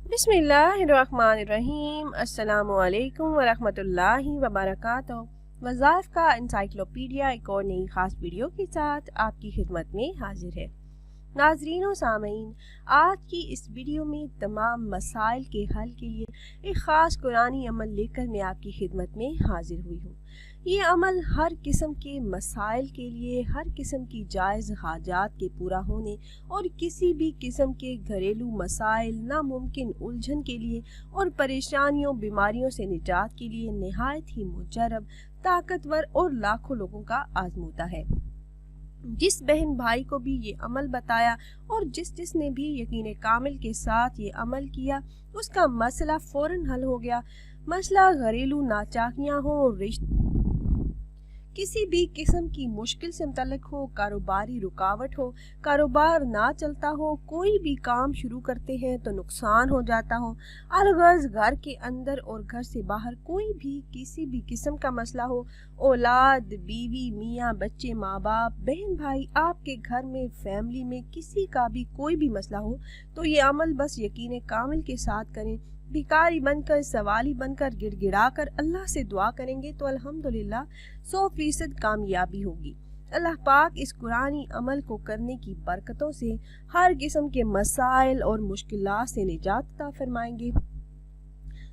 बिस्मिल्लाहिर्रहमानिर्रहीम। अस्सलामुअलैकुम वरहमतुल्लाहि वबरकातुहू। वज़ाइफ का इंसाइक्लोपीडिया एक और नई ख़ास वीडियो के साथ आपकी खिदमत में हाजिर है। नाज़रीन व सामीन, आज की इस वीडियो में तमाम मसाइल के हल के लिए एक ख़ास कुरानी अमल लेकर मैं आपकी खिदमत में हाजिर हुई हूँ। ये अमल हर किस्म के मसाइल के लिए, हर किस्म की जायज़ हाजात के पूरा होने और किसी भी किस्म के घरेलू मसाइल, नामुमकिन उलझन के लिए और परेशानियों बीमारियों से निजात के लिए नहायत ही मुजरब, ताकतवर और लाखों लोगों का आजमूदा है। जिस बहन भाई को भी ये अमल बताया और जिसने भी यकीन कामिल के साथ ये अमल किया, उसका मसला फौरन हल हो गया। मसला घरेलू नाचाकियाँ हो, किसी भी किस्म की मुश्किल से मुतल्लिक हो, कारोबारी रुकावट हो, कारोबार ना चलता हो, कोई भी काम शुरू करते हैं तो नुकसान हो जाता हो, अलगर्ज घर के अंदर और घर से बाहर कोई भी किसी भी किस्म का मसला हो, औलाद, बीवी, मियाँ, बच्चे, माँ बाप, बहन भाई, आपके घर में, फैमिली में किसी का भी कोई भी मसला हो, तो ये अमल बस यकीन कामिल के साथ करें। भिखारी बनकर, सवाली बनकर, गिड़गिड़ा कर अल्लाह से दुआ करेंगे तो अल्हम्दुलिल्लाह 100% कामयाबी होगी। अल्लाह पाक इस कुरानी अमल को करने की बरकतों से हर किस्म के मसाइल और मुश्किलात से निजात अता फरमाएंगे।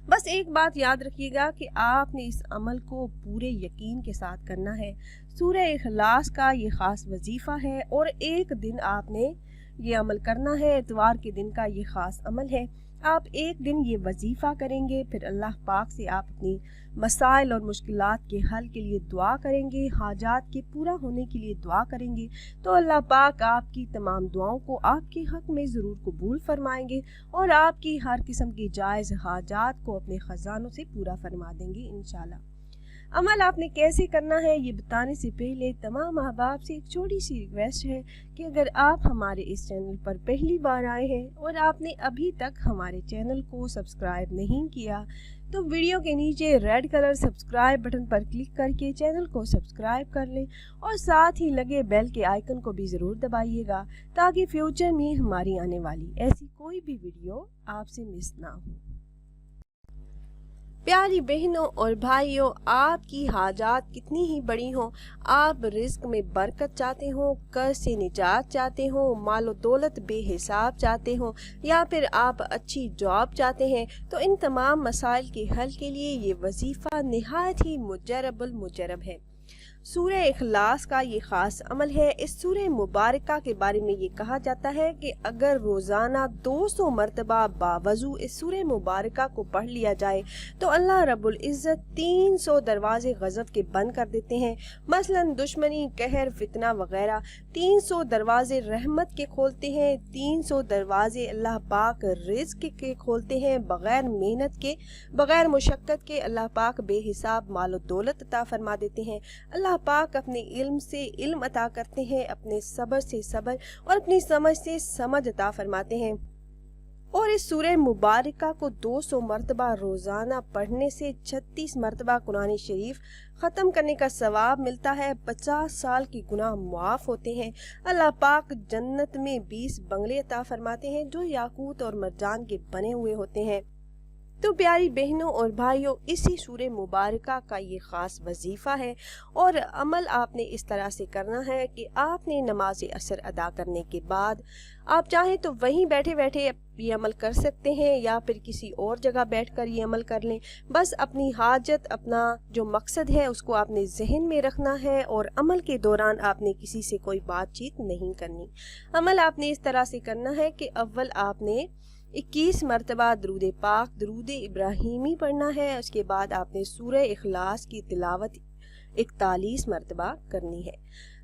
बस एक बात याद रखिएगा कि आपने इस अमल को पूरे यकीन के साथ करना है। सूरह इखलास का ये ख़ास वजीफ़ा है और एक दिन आपने ये अमल करना है। इतवार के दिन का ये ख़ास अमल है। आप एक दिन ये वजीफ़ा करेंगे, फिर अल्लाह पाक से आप अपनी मसाइल और मुश्किलात के हल के लिए दुआ करेंगे, हाजात के पूरा होने के लिए दुआ करेंगे, तो अल्लाह पाक आपकी तमाम दुआओं को आपके हक़ में ज़रूर कबूल फरमाएंगे और आपकी हर किस्म की जायज़ हाजात को अपने ख़जानों से पूरा फरमा देंगे इंशाल्लाह। अमल आपने कैसे करना है ये बताने से पहले तमाम अहबाब से एक छोटी सी रिक्वेस्ट है कि अगर आप हमारे इस चैनल पर पहली बार आए हैं और आपने अभी तक हमारे चैनल को सब्सक्राइब नहीं किया, तो वीडियो के नीचे रेड कलर सब्सक्राइब बटन पर क्लिक करके चैनल को सब्सक्राइब कर लें और साथ ही लगे बेल के आइकन को भी ज़रूर दबाइएगा ताकि फ्यूचर में हमारी आने वाली ऐसी कोई भी वीडियो आपसे मिस ना हो। प्यारी बहनों और भाइयों, आपकी हाजात कितनी ही बड़ी हो, आप रिस्क में बरकत चाहते हो, कर्ज से निजात चाहते हो, मालो दौलत बेहिसाब चाहते हो, या फिर आप अच्छी जॉब चाहते हैं, तो इन तमाम मसाइल के हल के लिए ये वजीफ़ा निहायत ही मुजरब है। सूरह इखलास का ये ख़ास अमल है। इस सूरह मुबारका के बारे में ये कहा जाता है कि अगर रोज़ाना 200 मरतबा बावजू इस सूरह मुबारका को पढ़ लिया जाए तो अल्लाह रब्बुल इज़्ज़त 300 दरवाजे गज़ब के बंद कर देते हैं। मसलन दुश्मनी, कहर, फितना वगैरह। 300 दरवाजे रहमत के खोलते हैं, 300 दरवाजे अल्लाह पाक रिज़्क़ के खोलते हैं। बग़ैर मेहनत के, बग़ैर मुशक्क़त के अल्लाह पाक बेहिसाब मालो दौलत अता फरमा देते हैं। अल्लाह पाक अपने इल्म से इल्म अता करते हैं, अपने सब्र से सब्र और अपनी समझ से समझ अता फरमाते हैं। और इस सूरह मुबारका को 200 मरतबा रोज़ाना पढ़ने से 36 मरतबा कुरान शरीफ ख़त्म करने का सवाब मिलता है। 50 साल के गुनाह मुआफ़ होते हैं। अल्लाह पाक जन्नत में 20 बंगले अता फरमाते हैं जो याकूत और मरजान के बने हुए होते हैं। तो प्यारी बहनों और भाइयों, इसी सूरह मुबारका का ये ख़ास वजीफ़ा है और अमल आपने इस तरह से करना है कि आपने नमाज असर अदा करने के बाद आप चाहें तो वहीं बैठे बैठे ये अमल कर सकते हैं या फिर किसी और जगह बैठकर ये अमल कर लें। बस अपनी हाजत, अपना जो मकसद है उसको आपने जहन में रखना है और अमल के दौरान आपने किसी से कोई बातचीत नहीं करनी। अमल आपने इस तरह से करना है कि अव्वल आपने 21 मरतबा दरूद पाक, दरूद इब्राहिमी पढ़ना है। उसके बाद आपने सूरह इखलास की तिलावत 41 मरतबा करनी है।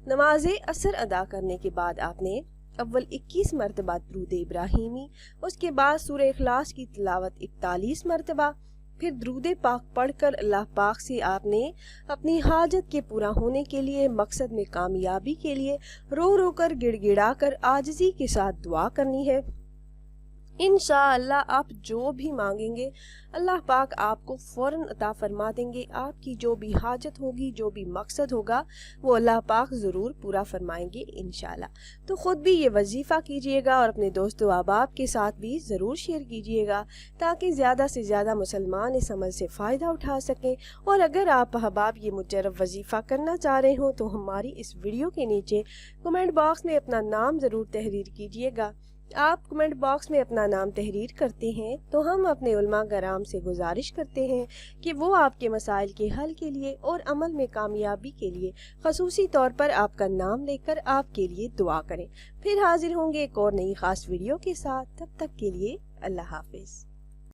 नमाज असर अदा करने के बाद आपने अव्वल 21 मरतबा दरूद इब्राहिमी, उसके बाद सूरह इखलास की तिलावत 41 मरतबा, फिर दरूद पाक पढ़कर अल्लाह पाक से आपने अपनी हाजत के पूरा होने के लिए, मकसद में कामयाबी के लिए रो रो कर, गिड़गिड़ा कर, आजिज़ी के साथ दुआ करनी है। इंशाअल्लाह आप जो भी मांगेंगे अल्लाह पाक आपको फ़ौरन अता फरमा देंगे। आपकी जो भी हाजत होगी, जो भी मकसद होगा, वो अल्लाह पाक ज़रूर पूरा फरमाएंगे इंशाअल्लाह। तो ख़ुद भी ये वजीफ़ा कीजिएगा और अपने दोस्तों अहबाब के साथ भी ज़रूर शेयर कीजिएगा, ताकि ज़्यादा से ज़्यादा मुसलमान इस अमल से फ़ायदा उठा सकें। और अगर आप अहबाब ये मुजर्रब वजीफ़ा करना चाह रहे हो तो हमारी इस वीडियो के नीचे कमेंट बॉक्स में अपना नाम ज़रूर तहरीर कीजिएगा। आप कमेंट बॉक्स में अपना नाम तहरीर करते हैं तो हम अपने उलमा कराम से गुजारिश करते हैं कि वो आपके मसाइल के हल के लिए और अमल में कामयाबी के लिए खसूसी तौर पर आपका नाम लेकर आपके लिए दुआ करें। फिर हाजिर होंगे एक और नई ख़ास वीडियो के साथ। तब तक के लिए अल्लाह हाफिज़।